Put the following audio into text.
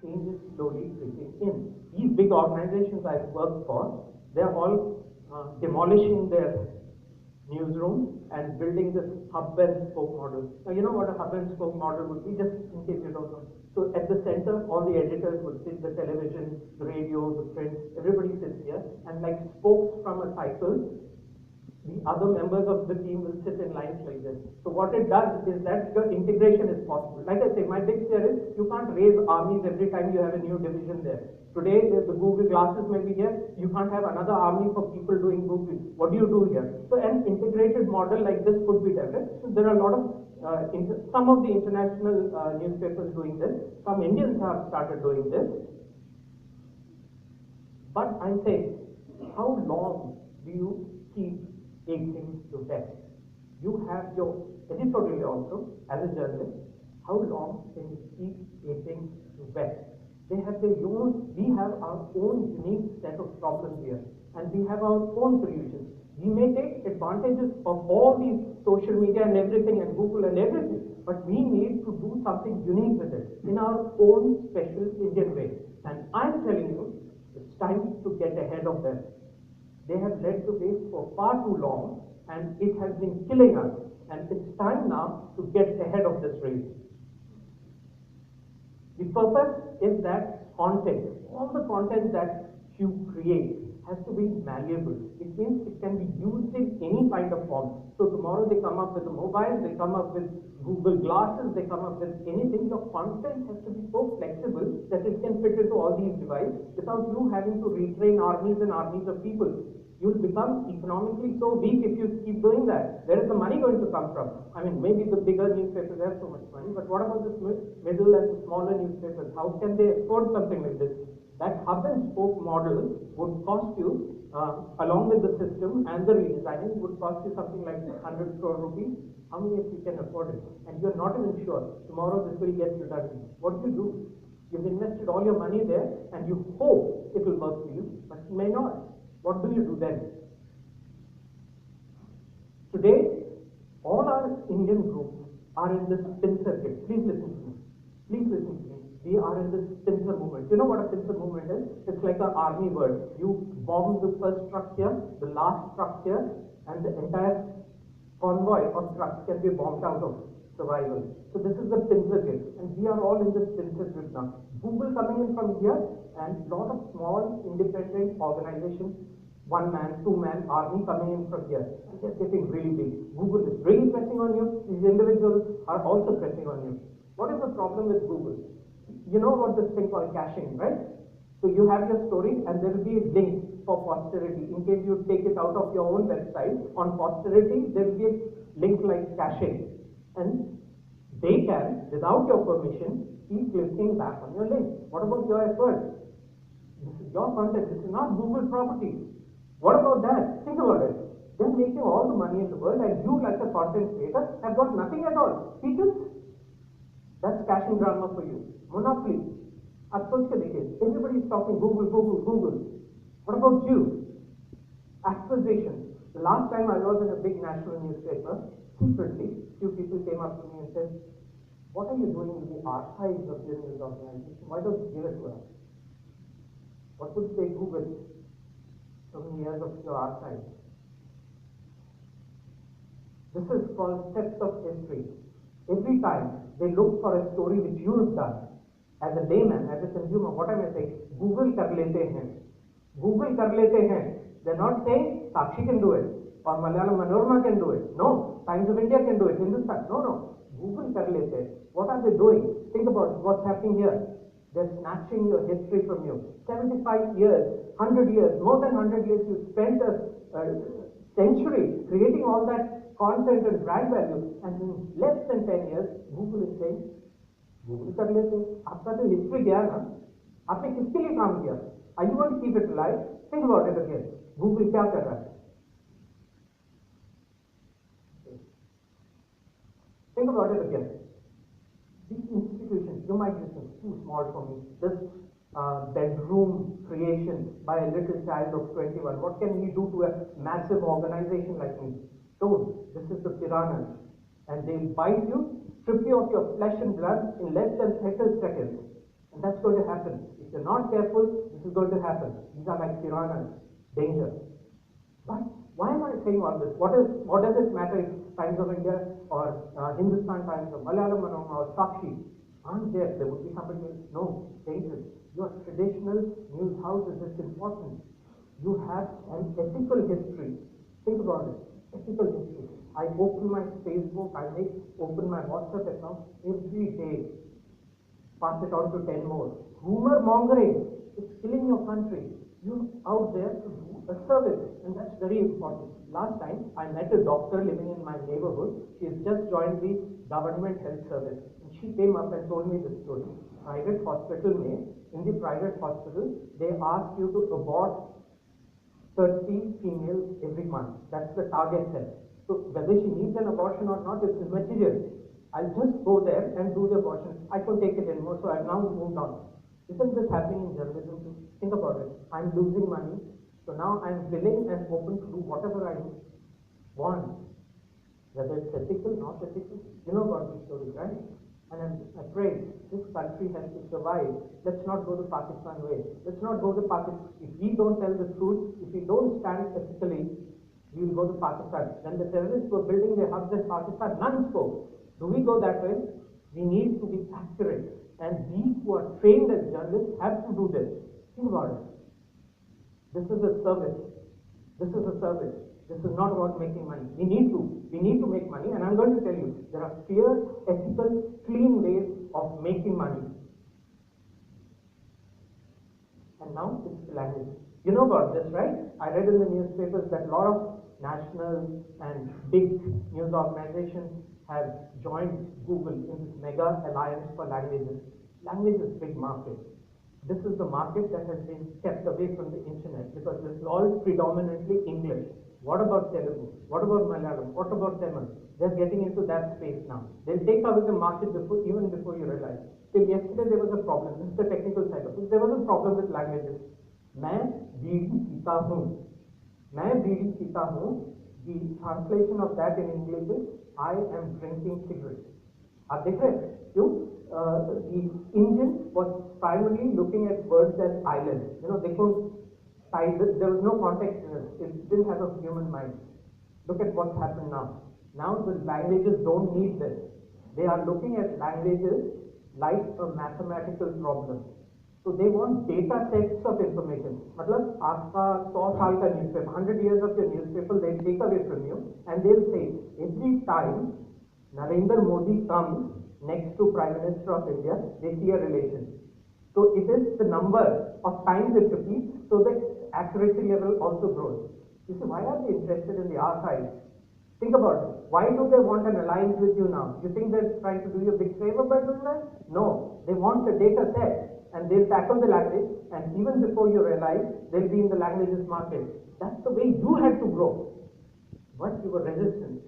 change is slowly creeping in. These big organizations I've worked for, they're all demolishing their newsroom and building this hub and spoke model. Now, you know what a hub and spoke model would be, just in case you don't know. So at the center, all the editors would sit, the television, the radio, the print, everybody sits here, and like spokes from a cycle, the other members of the team will sit in lines like this. So what it does is that the integration is possible. Like I say, my big fear is you can't raise armies every time you have a new division there. Today, the Google glasses may be here. You can't have another army for people doing Google. What do you do here? So an integrated model like this could be developed. So there are a lot of, some of the international newspapers doing this. Some Indians have started doing this. But I'm saying, how long do you keep aping to death? You have your editorial also, as a journalist, how long can you keep aping to death? They have their own, we have our own unique set of problems here, and we have our own solutions. We may take advantages of all these social media and everything, and Google and everything, but we need to do something unique with it in our own special Indian way. And I'm telling you, it's time to get ahead of them. They have led the way for far too long, and it has been killing us. And it's time now to get ahead of this race. The purpose is that content, all the content that you create, has to be malleable. It means it can be used in any kind of form. So tomorrow they come up with a mobile, they come up with Google glasses, they come up with anything. Your content has to be so flexible that it can fit into all these devices without you having to retrain armies and armies of people. You'll become economically so weak if you keep doing that. Where is the money going to come from? I mean, maybe the bigger newspapers have so much money, but what about the middle and the smaller newspapers? How can they afford something like this? That hub and spoke model would cost you, along with the system and the redesigning, would cost you something like 100 crore rupees. How many of you can afford it? And you're not even sure tomorrow this will get redundant. What do you do? You've invested all your money there and you hope it will work for you, but it may not. What do you do then? Today, all our Indian groups are in this pincer circuit. Please listen to me. Please listen to me. We are in this pincer movement. You know what a pincer movement is? It's like an army word. You bomb the first truck here, the last truck here, and the entire convoy of trucks can be bombed out of survival. So this is the pincer grid, and we are all in this pincer grid now. Google coming in from here, and lot of small independent organizations, one man, two man army coming in from here, and they're getting really big. Google is really pressing on you. These individuals are also pressing on you. What is the problem with Google? You know about this thing called caching, right? So you have your story, and there will be a link for posterity. In case you take it out of your own website, on posterity, there will be a link like caching. And they can, without your permission, keep clicking back on your link. What about your effort? This is your content. This is not Google property. What about that? Think about it. They're making all the money in the world, and you, like a content creator, have got nothing at all. People, that's caching drama for you. Monopoly. Everybody is talking Google, Google, Google. What about you? Acquisition. The last time I was in a big national newspaper, secretly, few people came up to me and said, what are you doing with the archives of your news organization? Why don't you give it to us? What would say Google? So many years of your archives. This is called steps of history. Every time they look for a story which you have done, as a layman, as a consumer, what am I saying? Google kar lete hain. Google kar lete hain. They're not saying Sakshi can do it, or Malayalam Manorama can do it. No, Times of India can do it. Hindustan. No. Google kar lete. What are they doing? Think about what's happening here. They're snatching your history from you. 75 years, 100 years, more than 100 years, you spent a century creating all that content and brand value, and in less than 10 years, Google is saying, Google कर लेते हैं. आपका तो history गया ना. आपने किसके लिए काम किया? Are you going to keep it alive? Think about it again. Google क्या कर रहा है? Think about it again. These institutions, you might be too small for me. This bedroom creation by a little child of 21. What can we do to a massive organization like me? Don't. This is the piranhas. And they'll bite you, strip you of your flesh and blood in less than 30 seconds. And that's going to happen. If you're not careful, this is going to happen. These are like piranhas, danger. But why am I saying all this? What does it matter if Times of India or Hindustan Times or Malayalam or Sakshi aren't there? There would be somebody else. No, danger. Your traditional news house is just important. You have an ethical history. Think about it. Ethical history. I open my Facebook, open my WhatsApp account every day. Pass it on to 10 more. Rumor mongering is killing your country. You're out there to do a service, and that's very important. Last time, I met a doctor living in my neighborhood. She has just joined the government health service. And she came up and told me this story. Private hospital in the private hospital, they ask you to abort 30 females every month. That's the target set. So whether she needs an abortion or not is immaterial. I'll just go there and do the abortion. I can't take it anymore, so I've now moved on. Isn't this happening in journalism too? Think about it. I'm losing money, so now I'm willing and open to do whatever I want. Whether it's ethical, not ethical, you know about this story, right? And I'm afraid this country has to survive. Let's not go the Pakistan way. Let's not go the Pakistan. If we don't tell the truth, if we don't stand ethically, we will go to Pakistan. When the terrorists were building their hubs in Pakistan, none spoke. Do we go that way? We need to be accurate. And these who are trained as journalists have to do this. Think about it. This is a service. This is a service. This is not about making money. We need to make money, and I'm going to tell you, there are clear, ethical, clean ways of making money. And now it's language. You know about this, right? I read in the newspapers that a lot of national and big news organizations have joined Google in this mega alliance for languages. Language is a big market. This is the market that has been kept away from the internet because this is all predominantly English. What about Telugu? What about Malayalam? What about Tamil? They're getting into that space now. They'll take away the market even before you realize. Till yesterday there was a problem. This is the technical side of it. There was a problem with languages. मैं बीड़ी पीता हूँ. मैं बीड़ी पीता हूँ. The translation of that in English is I am drinking cigarettes. आप देख रहे हैं क्यों? The engine was primarily looking at words as islands. You know, they couldn't. There was no context in it. It didn't have a human mind. Look at what's happened now. Now the languages don't need this. They are looking at languages like a mathematical problem. So they want data sets of information. मतलब आपका 100 साल का newspaper, 100 years of your newspaper, they'll take away from you and they'll say every time Narendra Modi comes next to Prime Minister of India, they see a relation. So it is the number of times it repeats, so the accuracy level also grows. You see, why are they interested in the archives? Think about it. Why do they want an alliance with you now? You think they're trying to do you a big favor by doing that? No. They want the data set and they'll tackle the language, and even before you realize, they'll be in the languages market. That's the way you had to grow. But you were resistant.